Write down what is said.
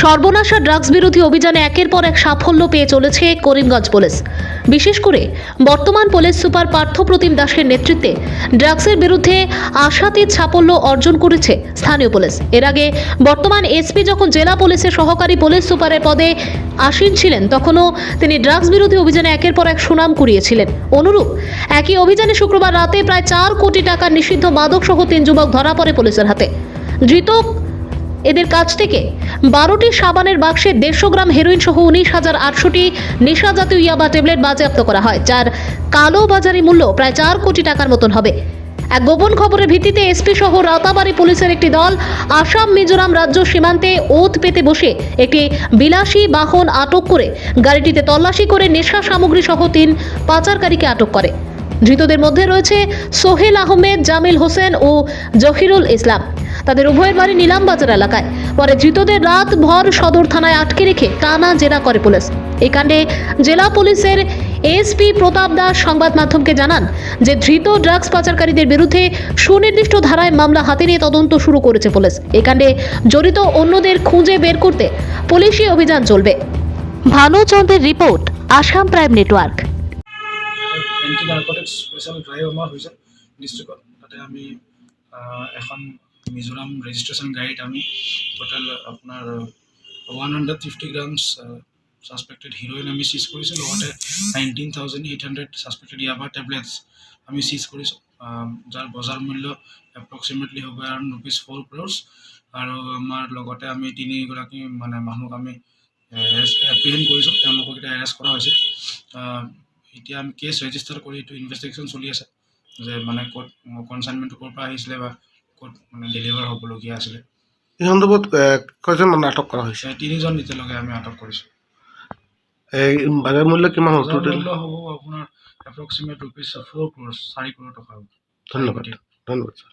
সর্বনাশা ড্রাগস বিরোধী অভিযানে একের পর এক সাফল্য পেয়ে চলেছে করিমগঞ্জ পুলিশ। বিশেষ করে বর্তমান পুলিশ সুপার পার্থপ্রতিম দাসের নেতৃত্বে ড্রাগসের বিরুদ্ধে আশাতীত সাফল্য অর্জন করেছে স্থানীয় পুলিশ। এর আগে বর্তমান এসপি যখন জেলা পুলিশের সহকারী পুলিশ সুপারের পদে আসীন ছিলেন, তখনও তিনি ড্রাগস বিরোধী অভিযানে একের পর এক সুনাম কুড়িয়েছিলেন। অনুরূপ একই অভিযানে শুক্রবার রাতে প্রায় 4 কোটি টাকার নিষিদ্ধ মাদক সহ 3 যুবক ধরা পড়ে পুলিশের হাতে। ধৃত এদের কাছ থেকে 12টি সাবানের বাক্সে 150 গ্রাম হেরোইন সহ 19,800টি নেশা জাতীয় ইয়াবা ট্যাবলেট বাজেয়াপ্ত করা হয়, যার কালো বাজারি মূল্য প্রায় 4 কোটি টাকার মতন হবে। এক গোপন খবরের ভিত্তিতে এসপি সহ রাতাবাড়ি পুলিশের একটি দল আসাম মিজোরাম রাজ্য সীমান্তে ওত পেতে বসে একটি বিলাসী বাহন আটক করে গাড়িটিতে তল্লাশি করে নেশা সামগ্রী সহ 3 পাচারকারীকে আটক করে। ধৃতদের মধ্যে রয়েছে সোহেল আহমেদ, জামিল হোসেন ও জহিরুল ইসলাম। তাদের উভয়ের বাড়ি নিলামবাজার এলাকায়। পরে ধৃতদের রাত ভর সদর থানায় আটকে রেখে টানা জেরা করে পুলিশ। এই কাণ্ডে জেলা পুলিশের এসপি প্রতাপ দাস সংবাদ মাধ্যমকে জানান যে ধৃত ড্রাগস পাচারকারীদের বিরুদ্ধে সুনির্দিষ্ট ধারায় মামলা হাতে নিয়ে তদন্ত শুরু করেছে পুলিশ। এই কাণ্ডে জড়িত অন্যদের খুঁজে বের করতে পুলিশি অভিযান চলবে। ভানুচন্দ্রের report, Assam prime network. Anti narcotics special drive আমাৰ হৈছে ডিষ্ট্ৰিক্টত। তাতে আমি এখন মিজোৰাম ৰেজিষ্ট্ৰেশ্যন গাড়ীত আমি টোটেল আপোনাৰ 150 গ্ৰামছ ছাছপেক্টেড হিৰ'ইন আমি চিজ কৰিছোঁ। লগতে 19,800 ছাছপেক্টেড ইয়াবা টেবলেটছ আমি চিজ কৰিছোঁ, যাৰ বজাৰ মূল্য এপ্ৰক্সিমেটলি হ'ব এৰাউণ্ড ₹4 crores। আৰু আমাৰ লগতে আমি 3গৰাকী মানুহক আমি এপ্ৰিহেণ্ড কৰিছোঁ, তেওঁলোকক এতিয়া এৰেষ্ট কৰা হৈছে। এতিয়া আমি কেছ ৰেজিষ্টাৰ কৰি এইটো ইনভেষ্টিগেশ্যন চলি আছে যে ক'ত কনচাইনমেণ্টটো ক'ৰ পৰা আহিছিলে বা ক'ত ডেলিভাৰ হ'বলগীয়া আছিলে। এই সন্দৰ্ভত কেইজন মানুহ আটক কৰা হৈছে? 3জন এতিয়ালৈকে আমি আটক কৰিছোঁ। এই বাজাৰ মূল্য কিমান হ'ব? বজাৰ মূল্য হ'ব আপোনাৰ এপ্ৰক্সিমেট ₹4 crores, 4 কোটি টকা হ'ব। ধন্যবাদ, ধন্যবাদ ছাৰ।